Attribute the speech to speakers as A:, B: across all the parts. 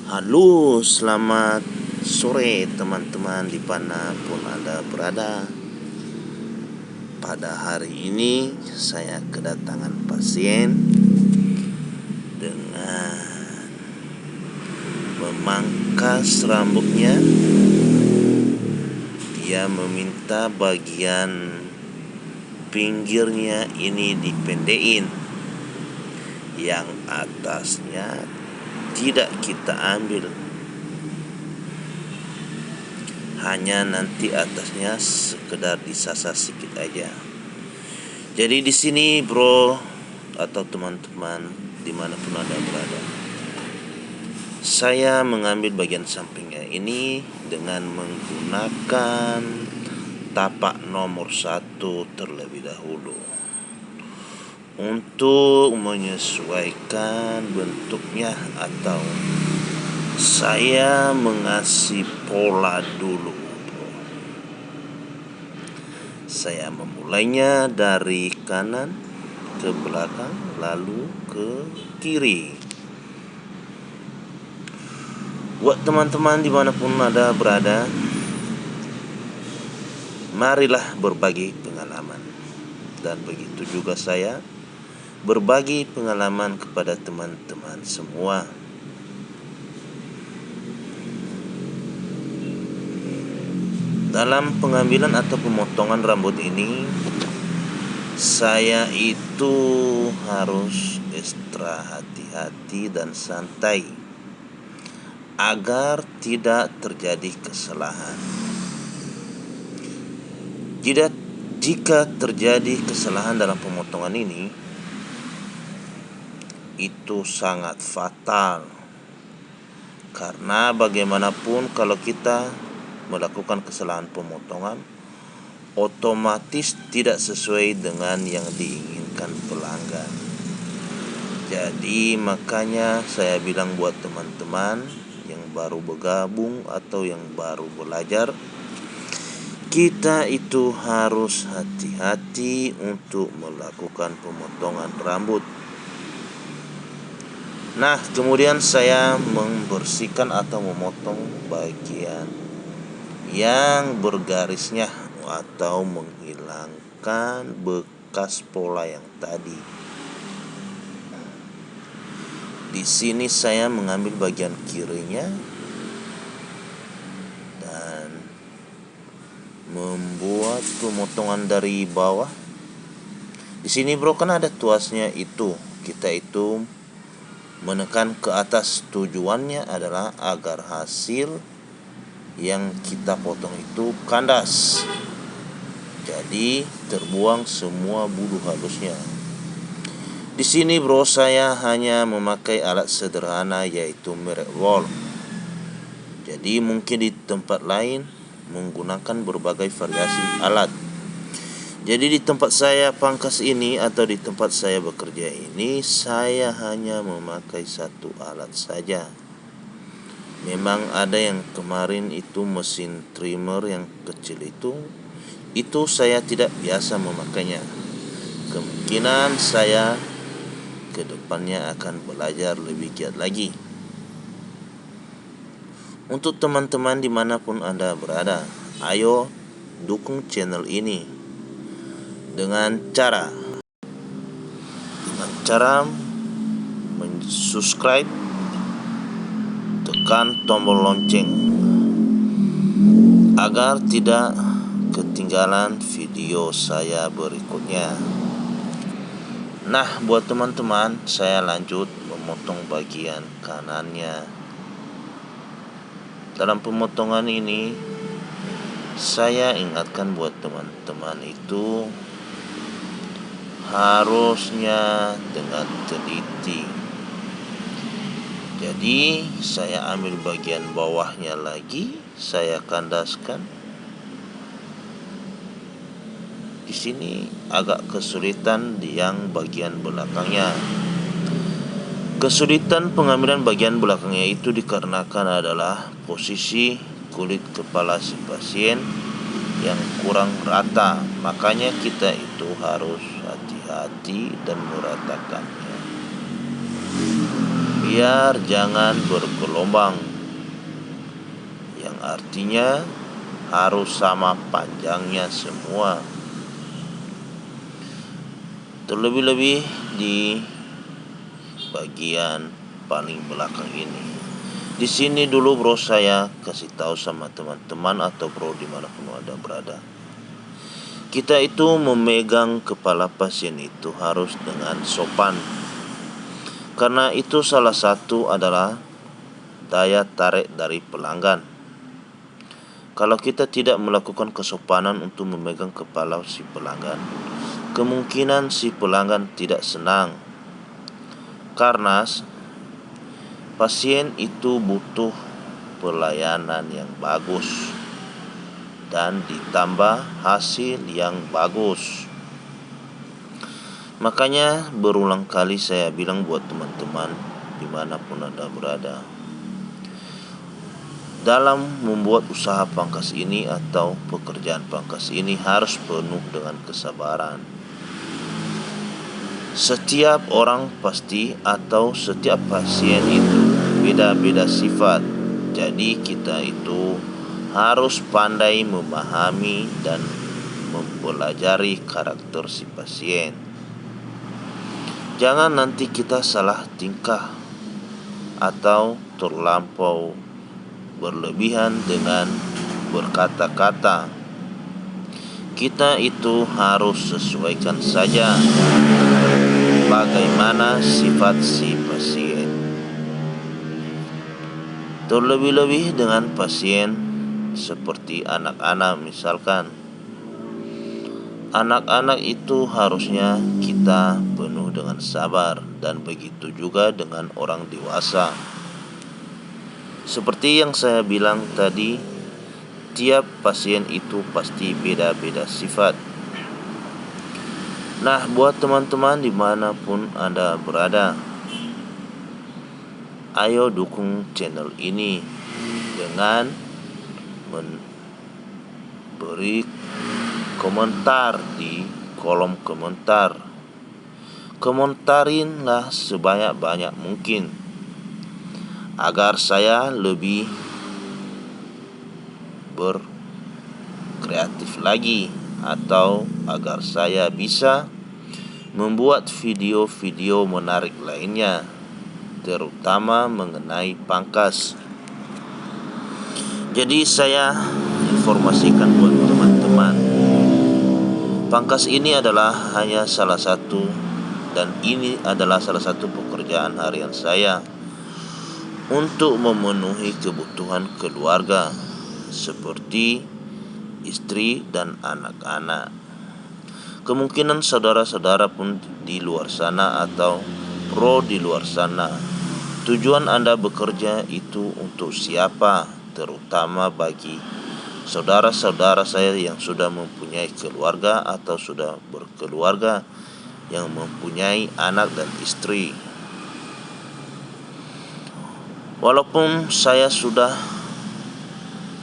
A: Halo, selamat sore teman-teman dimanapun Anda berada. Pada hari ini saya kedatangan pasien dengan memangkas rambutnya. Dia meminta bagian pinggirnya ini dipendekin, yang atasnya tidak kita ambil, hanya nanti atasnya sekedar disasar sedikit aja. Jadi di sini bro atau teman-teman dimanapun Anda berada, saya mengambil bagian sampingnya ini dengan menggunakan tapak nomor 1 terlebih dahulu untuk menyesuaikan bentuknya, atau saya mengasih pola dulu. Saya memulainya dari kanan ke belakang lalu ke kiri. Buat teman-teman dimanapun Anda berada, marilah berbagi pengalaman. Dan begitu juga saya berbagi pengalaman kepada teman-teman semua. Dalam pengambilan atau pemotongan rambut ini, saya itu harus ekstra hati-hati dan santai agar tidak terjadi kesalahan. Jika terjadi kesalahan dalam pemotongan ini, itu sangat fatal. Karena bagaimanapun kalau kita melakukan kesalahan pemotongan, otomatis tidak sesuai dengan yang diinginkan pelanggan. Jadi makanya saya bilang buat teman-teman yang baru bergabung atau yang baru belajar, kita itu harus hati-hati untuk melakukan pemotongan rambut. Nah, kemudian saya membersihkan atau memotong bagian yang bergarisnya atau menghilangkan bekas pola yang tadi. Di sini saya mengambil bagian kirinya dan membuat pemotongan dari bawah. Di sini bro, kan ada tuasnya itu. Kita itu menekan ke atas, tujuannya adalah agar hasil yang kita potong itu kandas. Jadi terbuang semua bulu halusnya. Di sini bro, saya hanya memakai alat sederhana yaitu merek roll. Jadi mungkin di tempat lain menggunakan berbagai variasi alat. Jadi di tempat saya pangkas ini atau di tempat saya bekerja ini, saya hanya memakai satu alat saja. Memang ada yang kemarin itu mesin trimmer yang kecil itu saya tidak biasa memakainya. Kemungkinan saya ke depannya akan belajar lebih giat lagi. Untuk teman-teman dimanapun Anda berada, ayo dukung channel ini dengan cara subscribe, tekan tombol lonceng agar tidak ketinggalan video saya berikutnya. Nah, buat teman-teman, saya lanjut memotong bagian kanannya. Dalam pemotongan ini, saya ingatkan buat teman-teman itu harusnya dengan teliti. Jadi saya ambil bagian bawahnya lagi, saya kandaskan. Di sini agak kesulitan di yang bagian belakangnya. Kesulitan pengambilan bagian belakangnya itu dikarenakan adalah posisi kulit kepala si pasien yang kurang rata. Makanya kita itu harus hati-hati dan meratakannya. biar jangan bergelombang, yang artinya harus sama panjangnya semua. Terlebih-lebih di bagian paling belakang ini. Di sini dulu bro saya kasih tahu sama teman-teman atau bro dimanapun Anda berada. Kita itu memegang kepala pasien itu harus dengan sopan. Karena itu salah satu adalah daya tarik dari pelanggan. Kalau kita tidak melakukan kesopanan untuk memegang kepala si pelanggan, kemungkinan si pelanggan tidak senang. Karena pasien itu butuh pelayanan yang bagus dan ditambah hasil yang bagus. Makanya berulang kali saya bilang buat teman-teman dimanapun Anda berada, dalam membuat usaha pangkas ini atau pekerjaan pangkas ini harus penuh dengan kesabaran. Setiap orang pasti atau setiap pasien itu beda-beda sifat. Jadi kita itu harus pandai memahami dan mempelajari karakter si pasien. Jangan nanti kita salah tingkah atau terlampau berlebihan dengan berkata-kata. Kita itu harus sesuaikan saja bagaimana sifat si pasien. Terlebih-lebih dengan pasien seperti anak-anak misalkan. Anak-anak itu harusnya kita penuh dengan sabar, dan begitu juga dengan orang dewasa. Seperti yang saya bilang tadi, tiap pasien itu pasti beda-beda sifat. Nah, buat teman-teman dimanapun Anda berada, ayo dukung channel ini dengan memberi komentar di kolom komentar. Komentarinlah sebanyak-banyak mungkin agar saya lebih berkreatif lagi, atau agar saya bisa membuat video-video menarik lainnya, terutama mengenai pangkas. Jadi saya informasikan buat teman-teman, pangkas ini adalah hanya salah satu, dan ini adalah salah satu pekerjaan harian saya untuk memenuhi kebutuhan keluarga seperti istri dan anak-anak. Kemungkinan saudara-saudara pun di luar sana atau pro di luar sana, tujuan Anda bekerja itu untuk siapa? Terutama bagi saudara-saudara saya yang sudah mempunyai keluarga atau sudah berkeluarga, yang mempunyai anak dan istri. Walaupun saya sudah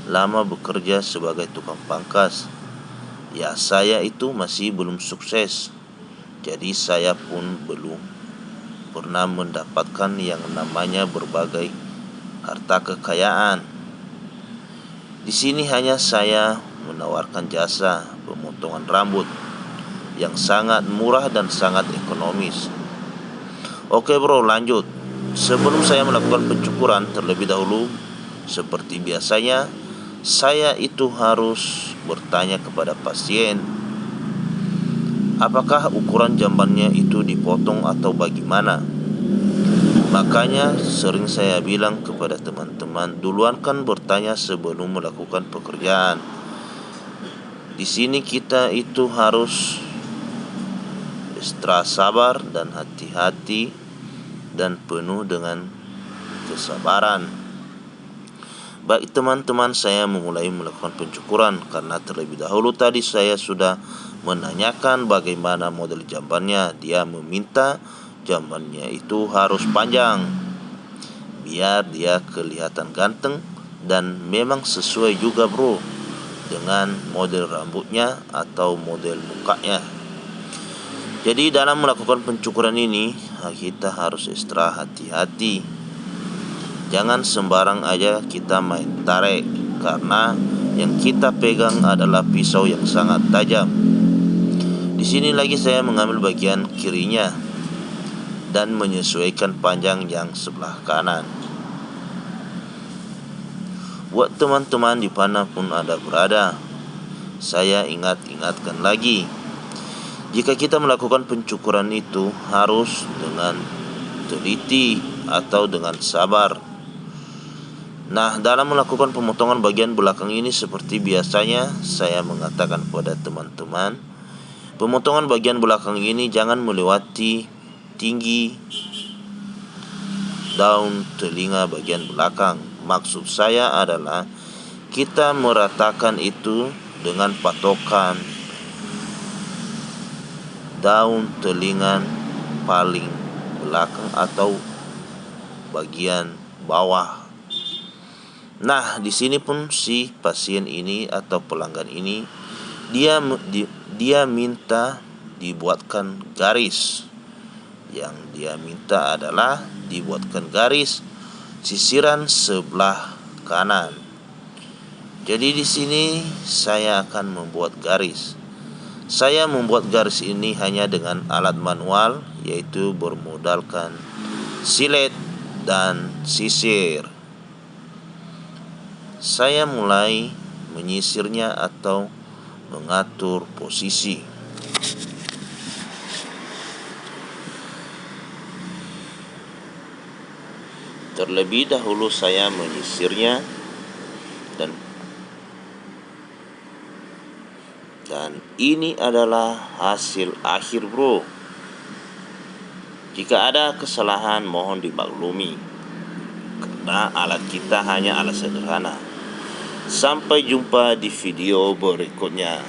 A: lama bekerja sebagai tukang pangkas, ya saya itu masih belum sukses. Jadi saya pun belum pernah mendapatkan yang namanya berbagai harta kekayaan. Di sini hanya saya menawarkan jasa pemotongan rambut yang sangat murah dan sangat ekonomis. Oke bro, lanjut. Sebelum saya melakukan pencukuran terlebih dahulu, seperti biasanya, saya itu harus bertanya kepada pasien, apakah ukuran jambannya itu dipotong atau bagaimana. Makanya sering saya bilang kepada teman-teman, duluan kan bertanya sebelum melakukan pekerjaan. Di sini kita itu harus ekstra sabar dan hati-hati dan penuh dengan kesabaran. Baik teman-teman, saya memulai melakukan pencukuran karena terlebih dahulu tadi saya sudah menanyakan bagaimana model jambannya. Dia meminta jambannya itu harus panjang biar dia kelihatan ganteng, dan memang sesuai juga bro dengan model rambutnya atau model mukanya. Jadi dalam melakukan pencukuran ini kita harus ekstra hati-hati Jangan sembarang aja kita main tarik, karena yang kita pegang adalah pisau yang sangat tajam. Di sini lagi saya mengambil bagian kirinya dan menyesuaikan panjang yang sebelah kanan. Buat teman-teman di mana pun Anda berada, saya ingatkan lagi, jika kita melakukan pencukuran itu harus dengan teliti atau dengan sabar. Nah, dalam melakukan pemotongan bagian belakang ini, seperti biasanya saya mengatakan kepada teman-teman, pemotongan bagian belakang ini jangan melewati tinggi daun telinga bagian belakang. Maksud saya adalah kita meratakan itu dengan patokan daun telinga paling belakang atau bagian bawah. Nah, di sini pun si pasien ini atau pelanggan ini dia minta dibuatkan garis. Yang dia minta adalah dibuatkan garis sisiran sebelah kanan. Jadi di sini saya akan membuat garis. Saya membuat garis ini hanya dengan alat manual, yaitu bermodalkan silet dan sisir. Saya mulai menyisirnya atau mengatur posisi. Terlebih dahulu saya menyisirnya dan ini adalah hasil akhir, bro. Jika ada kesalahan mohon dimaklumi, karena alat kita hanya alat sederhana. Sampai jumpa di video berikutnya.